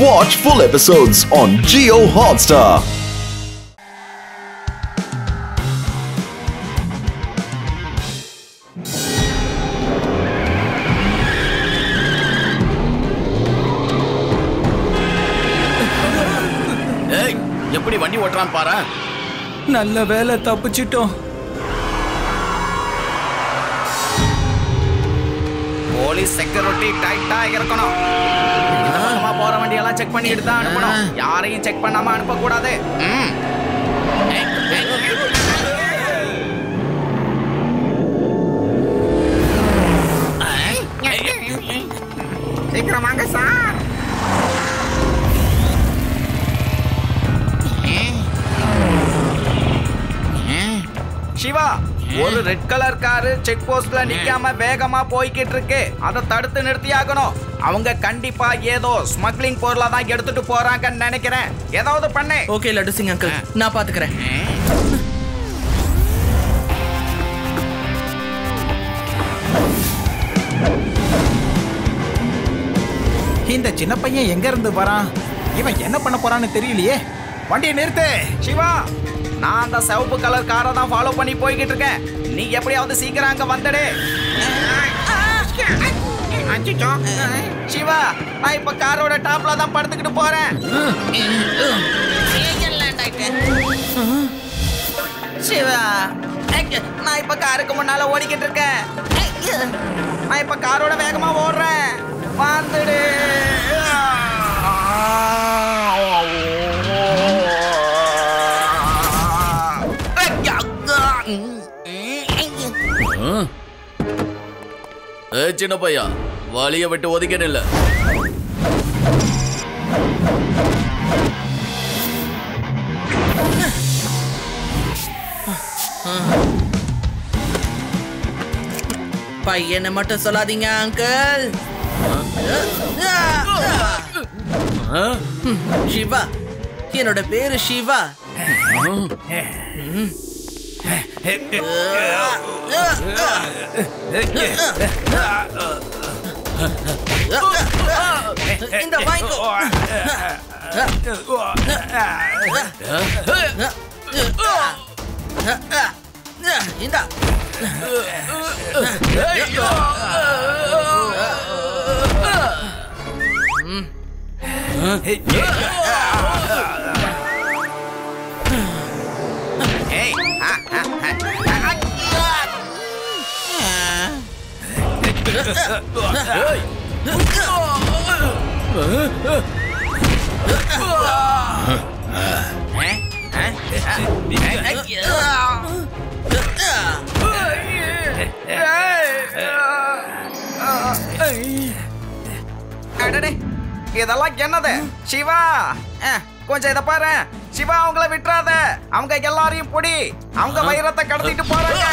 Watch full episodes on Jio Hotstar. ஏய், எப்படி வண்டி ஓட்டுறான் பாரு. நல்ல வேலை தப்பிச்சிட்டோம். போலீஸ் செக்யூரிட்டி டைட்டா இருக்கணும். போற வண்டியெல்லாம் செக் பண்ணிட்டு தான் அனுப்பணும். யாரையும் செக் பண்ணாம அனுப்ப கூடாது. சீக்கிரம் வாங்க சார். சிவா, ஒரு ரெட் கலர் காரு செக் போஸ்ட்ல நிக்காம வேகமா போய்கிட்டு இருக்கு. அதை தடுத்து நிறுத்தியாகணும். அவங்க கண்டிப்பா ஏதோ ஸ்மக்லிங் பொருளை தான் எடுத்துட்டு போறாங்கன்னு நினைக்கிறேன். ஏதாவது பண்ணு. ஓகே லட்டு சிங் அங்கிள், நான் பாத்துக்கிறேன். இந்த சின்ன பையன் எங்க இருந்து வரான்? இவன் என்ன பண்ண போறான்னு தெரியலையே. வண்டியை நிறுத்து. சிவா, நான் அந்த சிவப்பு கலர் காரை தான் ஃபாலோ பண்ணி போய்கிட்டு இருக்கேன். நீ எப்படியாவது சீக்கிரம் அங்க வந்துடு. சிவா, நான் இப்ப காரோட டாப்ல தான் படுத்துக்கிட்டு போறேன். சிவா, நான் இப்ப காருக்கு முன்னால ஓடிக்கிட்டு இருக்கேன். நான் இப்ப காரோட வேகமா ஓடுறேன். வந்துடு. சின்ன பையா, வழிய விட்டு ஒதுக்கிட்டு இல்ல. பையனை மட்டும் சொல்லாதீங்க அங்கிள். சிவா, என்னோட பேரு சிவா. இந்த வாய்க்கோ. இந்த இதெல்லாம் என்னது? சிவா, கொஞ்சம் இத பாரு. சிவா, அவங்கள விட்டுறாத. அவங்க எல்லாரையும் புடி. அவங்க வைரத்தை கடத்திட்டு போறாங்க.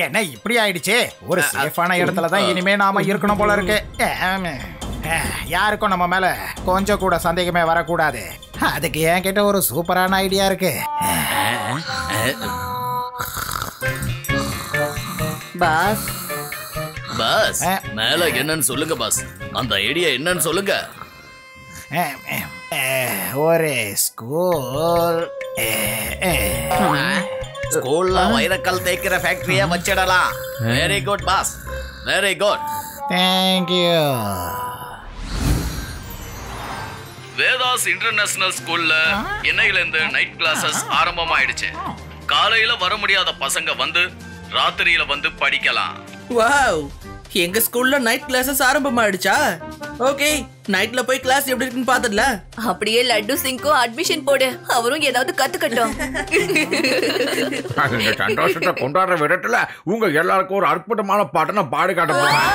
என்ன இப்படி ஆயிடுச்சு? ஒரு சேஃபான இடத்துல தான் இனிமே நாம இருக்கணும் போல இருக்கு. யாருக்கும் நம்ம மேல கொஞ்சம் கூட சந்தேகமே வரக்கூடாது. அதுக்கு என்கிட்ட ஒரு சூப்பரான ஐடியா இருக்கு. பாஸ், பாஸ், மேல என்னன்னு சொல்லுங்க பாஸ். அந்த ஐடியா என்னன்னு சொல்லுங்க. ஒரு ஸ்கூல். ஸ்கூல்ல வைரக்கல் தேய்க்கிற ஃபேக்டரியா வச்சிடலாம். Very good boss, very good. Thank you. Vedas international ஸ்கூல்ல இன்னையில இருந்து நைட் கிளாஸஸ் ஆரம்பமாயிடுச்சு. காலையில வர முடியாத பசங்க வந்து ராத்திரியில வந்து படிக்கலாம். வாவ், எங்க ஸ்கூல்ல நைட் கிளாஸஸ் ஆரம்பமாயிடுச்சா? ஓகே, நைட்ல போய் கிளாஸ் எப்படி இருக்குன்னு பாத்துடல. அப்படியே லட்டு சிங்க்கும் அட்மிஷன் போடு. அவரும் ஏதாவது கத்துக்கட்டும். இந்த சந்தோஷத்தை கொண்டாடுற விதத்துல உங்க எல்லாருக்கும் ஒரு அற்புதமான பாட்டை நான் பாடி காட்ட போறேன்.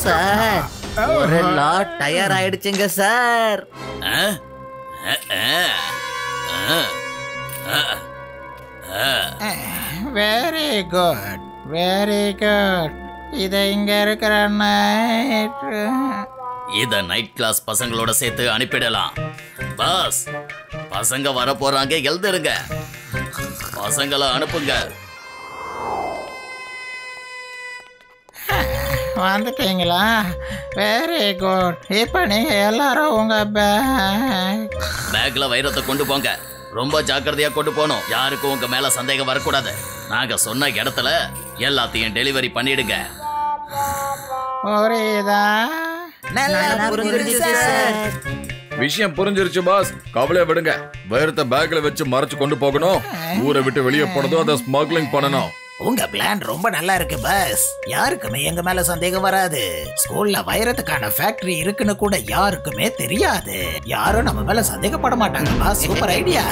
சார் ஒரு லாட் டயர் ஆயிடுச்சுங்க sir. Very good very good. இத இங்க இருக்கிற இத நைட் கிளாஸ் பசங்களோட சேர்த்து அனுப்பிடலாம். பாஸ், பசங்க வர போறாங்க, எழுதுருங்க. பசங்களை அனுப்புங்க. வந்துட்டீங்களா? Very good. இப்ப நீங்க எல்லாரும் உங்க பேக்ல வைரத்தை கொண்டு போங்க. ரொம்ப ஜாக்கிரதையா கொண்டு போகணும். யாருக்கும் உங்க மேல சந்தேகம் வரக்கூடாது. நாங்க சொன்ன இடத்துல எல்லாத்தையும் டெலிவரி பண்ணிடுங்க. விஷயம் புரிஞ்சிருச்சு பாஸ், கவலையை விடுங்க. வைரத்தை பேக்ல வச்சு மறைச்சு கொண்டு போகணும். ஊரை விட்டு வெளியே போனதும் அதை ஸ்மக்லிங் பண்ணணும். உங்க பிளான் ரொம்ப நல்லா இருக்கு பாஸ். யாருக்குமே எங்க மேல சந்தேகம் வராது. ஸ்கூல்ல வைரத்துக்கான ஃபேக்டரி இருக்குன்னு கூட யாருக்குமே தெரியாது. யாரும் நம்ம மேல சந்தேகப்பட மாட்டாங்க பாஸ். Super idea.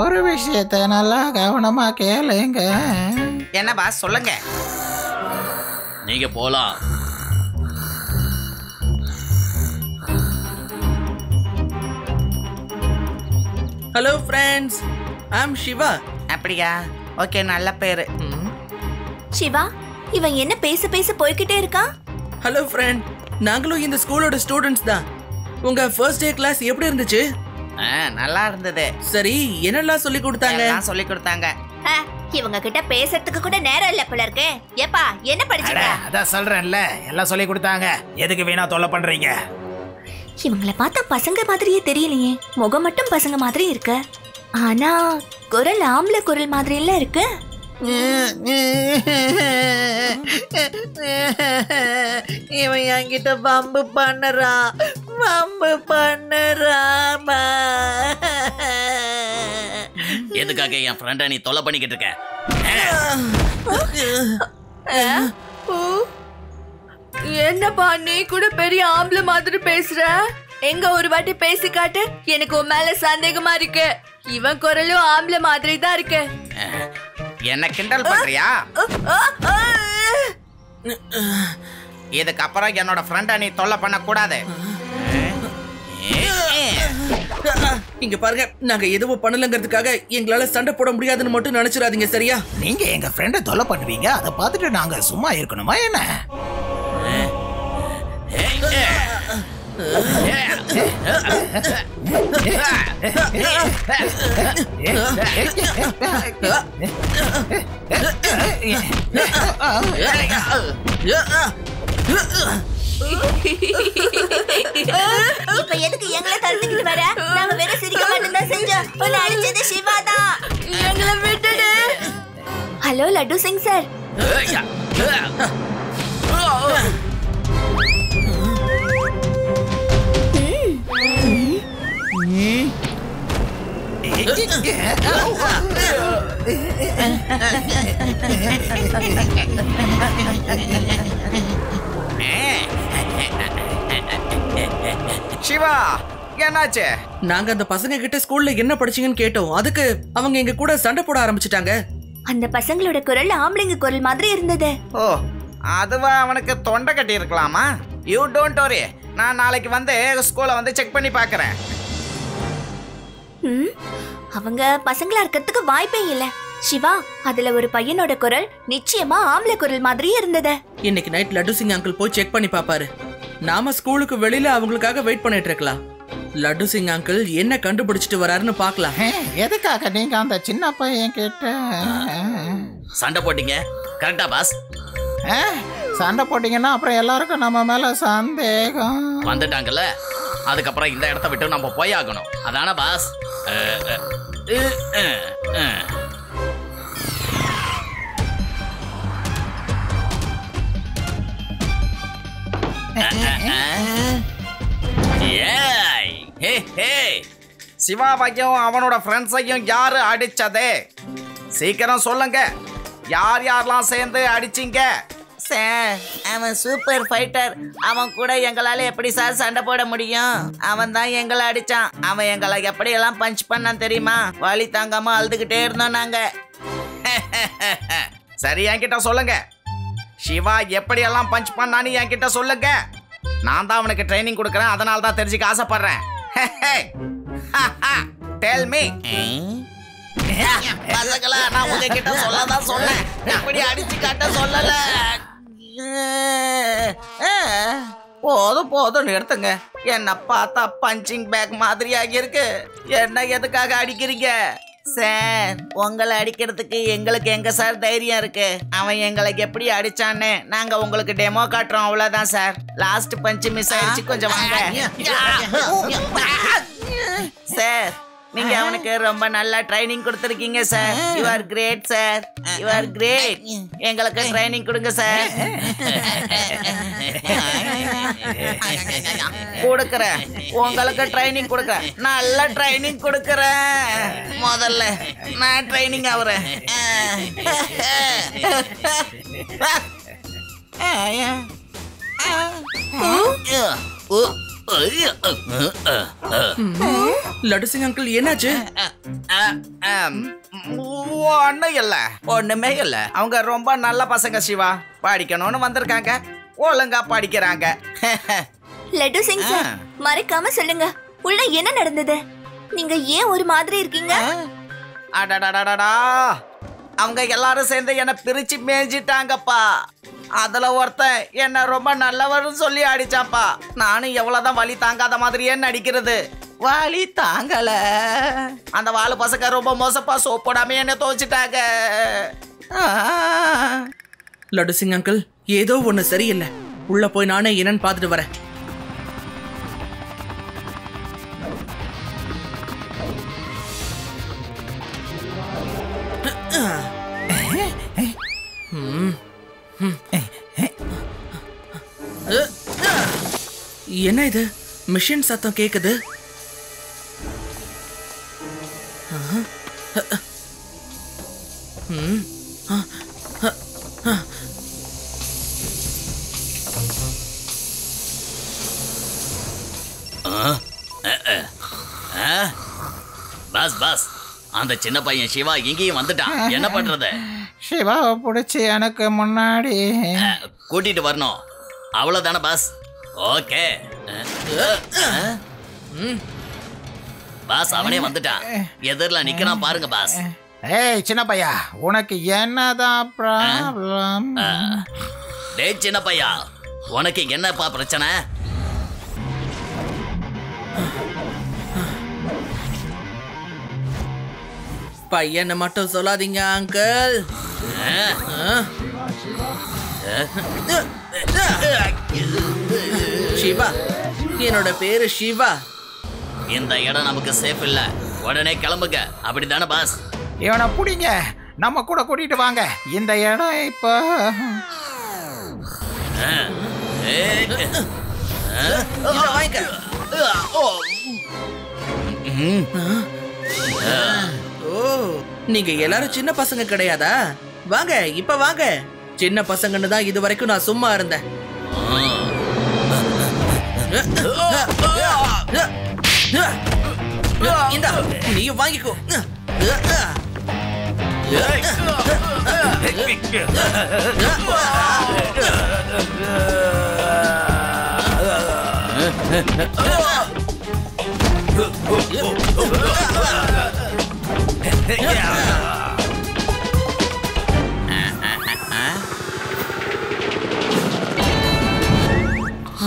ஒரு விஷயத்தை நல்லா கவனமா கேளுங்க. என்ன பாஸ் சொல்லுங்க. நீங்க போலாம். Hello friends, I'm Siva. அப்படியா? ஓகே, நல்ல பேரு. சிவா, இவன் என்ன பேச பேச போய்கிட்டே இருக்கான்? ஹலோ ஃப்ரெண்ட், நாங்களும் இந்த ஸ்கூலோட ஸ்டூடெண்ட்ஸ் தான். உங்க ஃபர்ஸ்ட் டே கிளாஸ் எப்படி இருந்துச்சு? நல்லா இருந்தது. சரி, என்னெல்லாம் சொல்லி கொடுத்தாங்க? சொல்லி கொடுத்தாங்க. இவங்க கிட்ட பேசுறதுக்கு கூட நேரம் இல்ல போல இருக்கு. ஏப்பா, என்ன படிச்சீங்க? அதான் சொல்றேன்ல, எல்லாம் சொல்லி கொடுத்தாங்க. எதுக்கு வீணா தொல்லை பண்றீங்க? இவங்களை பார்த்தா பசங்க மாதிரியே தெரியலையே. முகம் மட்டும் பசங்க மாதிரி இருக்கு. ஆனா குரல் ஆம்பளை குரல் மாதிரி எல்லாம் இருக்கு. இவன் என்கிட்ட வம்பு பண்ணுறான். எதுக்காக என் ஃப்ரெண்ட நீ தொலை பண்ணிக்கிட்டு இருக்க? என்னப்பா, நீ கூட பெரிய ஆம்பளை மாதிரி பேசுற? எங்க ஒரு வாட்டி பேசி காட்டு. எனக்கு உன் மேல சந்தேகமா இருக்கு. இவன் குரலும் ஆம்பளை மாதிரி தான் இருக்கு. என்ன கிண்டல் பண்றியா? இதுக்கப்புறம் என்னோட ஃப்ரெண்ட நீ தொல்லை பண்ண கூடாது. இங்க பாருங்க, நாங்க எதுவும் பண்ணலங்கிறதுக்காக எங்களால சண்டை போட முடியாதுன்னு மட்டும் நினைச்சிடாதீங்க, சரியா? நீங்க எங்க ஃப்ரெண்ட தொல்லை பண்ணுவீங்க, அதை பார்த்துட்டு நாங்க சும்மா இருக்கணுமா என்ன? இப்ப எதுக்கு எங்களை தடுத்துக்கிட்டு வர? நாங்க வேற சிரிக்க மட்டும்தான் செஞ்சோம். உன்னை அடிச்சது சிவா தான். எங்களை விட்டுடு. Hello Laddu Singh sir. சிவா, என்னாச்சு? நாங்க அந்த பசங்க கிட்ட ஸ்கூல்ல என்ன படிச்சீங்கன்னு கேட்டோம். அதுக்கு அவங்க எங்க கூட சண்டை போட ஆரம்பிச்சிட்டாங்க. அந்த பசங்களோட குரல் ஆம்பளைங்க குரல் மாதிரி இருந்தது. ஓ, அதுவா அவனுக்கு தொண்டை கட்டி இருக்கலாமா? யூ டோன்ட் வரி, நான் நாளைக்கு வந்து ஸ்கூலை வந்து செக் பண்ணி பார்க்கறேன். அவங்க பசங்களா இருக்கிறதுக்கு வாய்ப்பே இல்ல. சிவா, அதுல ஒரு பையனோட குரல் நிச்சயமா ஆம்பளை குரல் மாதிரியே இருந்தது. இன்னைக்கு நைட் லட்டு சிங் அங்கிள் போய் செக் பண்ணி பாப்பாரு. நாம ஸ்கூலுக்கு வெளியில அவங்களுக்காக வெயிட் பண்ணிட்டு இருக்கலாம். லட்டு சிங் அங்கிள் என்ன கண்டுபிடிச்சிட்டு வராருன்னு பார்க்கலாம். எதுக்காக நீங்க அந்த சின்ன பையன் கிட்ட சண்டை போட்டீங்க? கரெக்டா பாஸ்? சண்டை போட்டீங்கன்னா அப்புறம் எல்லாருக்கும் நம்ம மேல சந்தேகம் வந்துட்டாங்கல்ல. அதுக்கப்புறம் இந்த இடத்த விட்டு நம்ம போய் ஆகணும். அதான பாஸ்? சிவாவையும் அவனோட ஃப்ரெண்ட்ஸையும் யாரு அடிச்சது? சீக்கிரம் சொல்லுங்க. யார் யாரெல்லாம் சேர்ந்து அடிச்சீங்க? சார், அவன் சூப்பர் ஃபைட்டர். அவன் கூட எங்களால எப்படி சார் சண்டை போட முடியும்? அவன் தான் எங்களை அடிச்சான். அவன் எங்களை எப்படி எல்லாம் பஞ்ச் பண்ணான் தெரியுமா? வலி தாங்காம அழுதுகிட்டே இருந்தோம் நாங்க. சரி, என்கிட்ட சொல்லுங்க. சிவா எப்படி எல்லாம் பஞ்ச் பண்ணான்னு என்கிட்ட சொல்லுங்க. நான் தான் அவனுக்கு ட்ரைனிங் கொடுக்கறேன், அதனால தான் தெரிஞ்சுக்க ஆசைப்படுறேன். Tell me. பசங்களா, நான் உங்ககிட்ட சொல்லதான் சொன்னேன், எப்படி அடிச்சு காட்ட சொல்லல. போதும் போதும் நிறுத்துங்க. என்ன பார்த்தா பஞ்சிங் பேக் மாதிரியாக இருக்கு. என்ன எதுக்காக அடிக்கிறீங்க? சார், உங்களை அடிக்கிறதுக்கு எங்களுக்கு எங்க சார் தைரியம் இருக்கு? அவன் எங்களை எப்படி அடிச்சான்னு நாங்க உங்களுக்கு டெமோ காட்டுறோம், அவ்வளவுதான் சார். லாஸ்ட் பஞ்ச் மிஸ் ஆயிடுச்சு, கொஞ்சம் வாங்க. சார், நீங்க அவனுக்கு ரொம்ப நல்லா ட்ரைனிங் கொடுத்துருக்கீங்க sir. You are great sir, you are great. எங்களுக்கு ட்ரைனிங் கொடுங்க சார். கொடுக்கறேன், உங்களுக்கு ட்ரைனிங் கொடுக்கறேன், நல்ல ட்ரைனிங் கொடுக்கறேன். முதல்ல நான் ட்ரைனிங் ஆகுறேன். லட்டு சிங் அங்கிள், என்னாச்சு? ஒன்னும் இல்ல, ஒண்ணுமே இல்ல. அவங்க ரொம்ப நல்ல பசங்க சிவா. படிக்கணும்னு வந்திருக்காங்க, ஒழுங்கா படிக்கிறாங்க. லட்டு சிங் சார், மறைக்காம சொல்லுங்க, உள்ள என்ன நடந்தது? நீங்க ஏன் ஒரு மாதிரி இருக்கீங்க? அடடடடடா, அவங்க எல்லாரும் சேர்ந்து என்ன பிரிச்சு மேய்ஞ்சிட்டாங்கப்பா. அதுல ஒருத்தன் என்ன ரொம்ப நல்லவர்னு சொல்லி அடிச்சாப்பா. நானும் எவ்வளவுதான் வலி தாங்காத மாதிரியே நடிக்கிறது. வலி தாங்கல. அந்த வாழு பசங்க ரொம்ப மோசப்பா, சோப் போடாம என்ன துவைச்சிட்டாங்க. லட்டு சிங் அங்கிள், ஏதோ ஒண்ணு சரியில்லை. உள்ள போய் நானே என்னன்னு பார்த்துட்டு வரேன். என்ன இது? மிஷின் சத்தம் கேக்குது. பாஸ் பாஸ், அந்த சின்ன பையன் சிவா இங்கேயும் வந்துட்டான். என்ன பண்றது? சிவாவை பிடிச்சி எனக்கு முன்னாடி கூட்டிட்டு வரணும், அவ்வளவுதானே பாஸ்? ஓகே பாஸ், அவனே வந்துட்டான். எதிரில் நிக்கிறான் பாருங்க பாஸ். ஏய் சின்ன பையா, உனக்கு என்னதான் ப்ராப்ளம்? டேய் சின்ன பையா, உனக்கு என்னப்பா பிரச்சனை? பையனை மட்டும் சொல்லாதீங்க அங்கிள். சிவா, என்னோட பேரு சிவா. இந்த இடம் நமக்கு சேஃப் இல்ல, உடனே கிளம்புங்க. அப்படிதானே பாஸ்? இவனை பிடிங்க, நம்ம கூட கூட்டிட்டு வாங்க. இந்த இடம் இப்போ ஓ, நீங்க எல்லாரும் சின்ன பசங்க கிடையாதா? வாங்க, இப்ப வாங்க. சின்ன பசங்கன்னு தான் இது வரைக்கும் நான் சும்மா இருந்தேன். இந்த நீயும் வாங்கிக்கோ.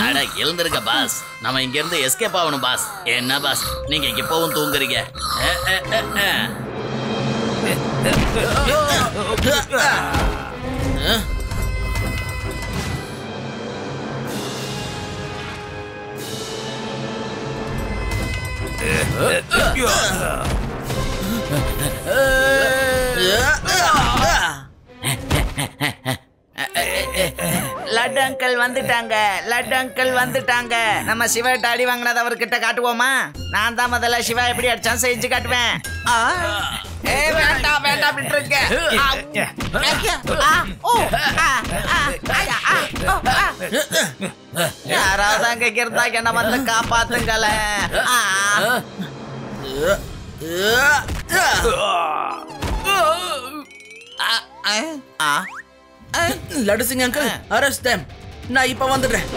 அட எழுந்திருக்க பாஸ், நம்ம இங்க இருந்து எஸ்கேப் ஆகணும் பாஸ். என்ன பாஸ், நீங்க இப்பவும் தூங்குறீங்க? லட்டு அங்கிள் வந்துட்டாங்க, லட்டு அங்கிள் வந்துட்டாங்க. நம்ம சிவா அடி வாங்கினது அவர்கிட்ட காட்டுவோமா? நான் தான் முதல்ல சிவா எப்படி அடிச்சான் செஞ்சு காட்டுவேன். வேண்டாம் வேண்டாம் விட்டுருங்க. யாராவது அங்க இருந்தா என்ன வந்து காப்பாத்துங்களே. Laddu Singh uncle arrest them. நான் இப்ப வந்துடுறேன்.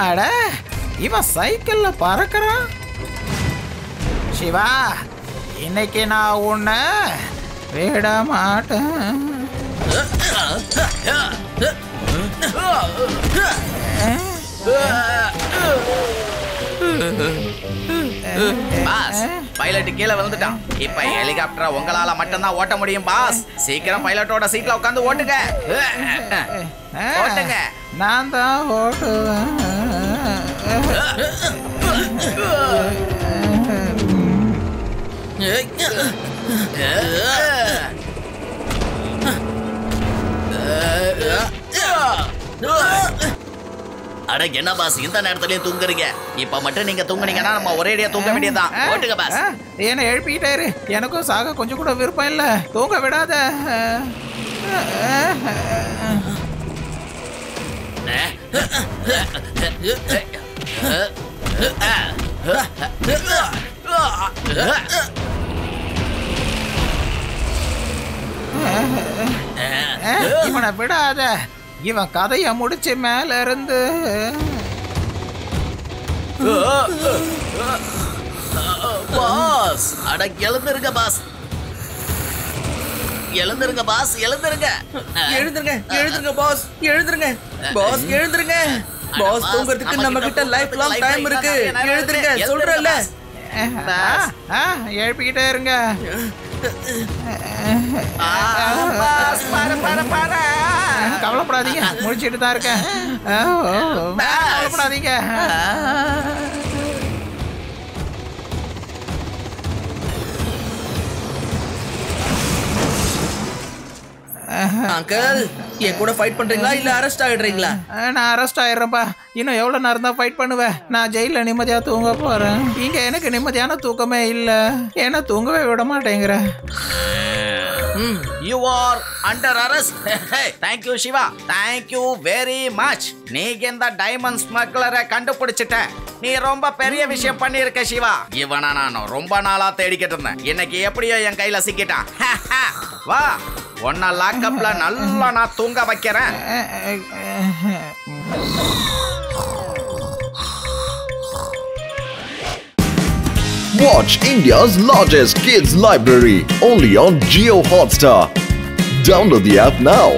அட இவன் சைக்கிள்ல பறக்கிறான். சிவா, இன்னைக்கு நான் உன்னை விட மாட்டேன். பாஸ், பைலட் கீழே விழுந்துட்டான். இப்ப ஹெலிகாப்டரை உங்களால மட்டும்தான் ஓட்ட முடியும் பாஸ். சீக்கிரம் பைலட்டோட சீட்ல உட்காந்து ஓட்டுங்க. ஓட்டுங்க. நான் தான் ஓட்டுவேன். அட என்ன பாஸ் இந்த நேரத்துலயும் தூங்குறீங்க? இப்ப மட்டும் நீங்க தூங்குனீங்கன்னா நம்ம ஒரேடியா தூங்க வேண்டியதுதான். ஓட்டுங்க பாஸ். என்ன எழுப்பிக்கிட்டே இரு. எனக்கும் சாக கொஞ்சம் கூட விருப்பம் இல்ல. தூங்க விடாத. இவனை விடாத. இவன் கதைய முடிச்சு மேல இருந்து பாஸ். அட எழுந்திருங்க பாஸ், எழுந்திருங்க பாஸ், எழுந்திருங்க. எழுந்துருங்க, எழுந்துருங்க பாஸ், எழுந்துருங்க பாஸ், எழுந்துருங்க பாஸ். தூங்குறதுக்கு நம்ம கிட்ட லைஃப் லாங் டைம் இருக்கு. எழுந்துருங்க சொல்றேன்ல. எழுப்பிக்கிட்டே இருங்க. கவலைப்படாதீங்க, முடிச்சிட்டு தான் இருக்கேன். கவலைப்படாதீங்க. அங்கிள், என் கூட ஃபைட் பண்றீங்களா இல்ல அரெஸ்ட் ஆயிடுறீங்களா? நான் அரெஸ்ட் ஆயிடுறேன்ப்பா. இன்னும் எவ்வளவு நேரம் தான் ஃபைட் பண்ணுவேன்? நான் ஜெயில நிம்மதியா தூங்க போறேன். இங்க எனக்கு நிம்மதியான தூக்கமே இல்ல. ஏன்னா தூங்கவே விட மாட்டேங்கிற. You are under arrest. Thank you Shiva. Thank you very much. நீங்க இந்த டைமண்ட் ஸ்மக்லரை கண்டுபிடிச்சிட்ட. நீ ரொம்ப பெரிய விஷயம் பண்ணிருக்க சிவா. இவனா நான் ரொம்ப நாளா தேடிக்கிட்டு இருந்தேன். இன்னைக்கு எப்படியோ என் கையில சிக்கிட்டான். வா, உன்னை லாக்கப்ல நல்லா நான் தூங்க வைக்கிறேன். Watch India's largest kids library only on Jio Hotstar. Download the app now.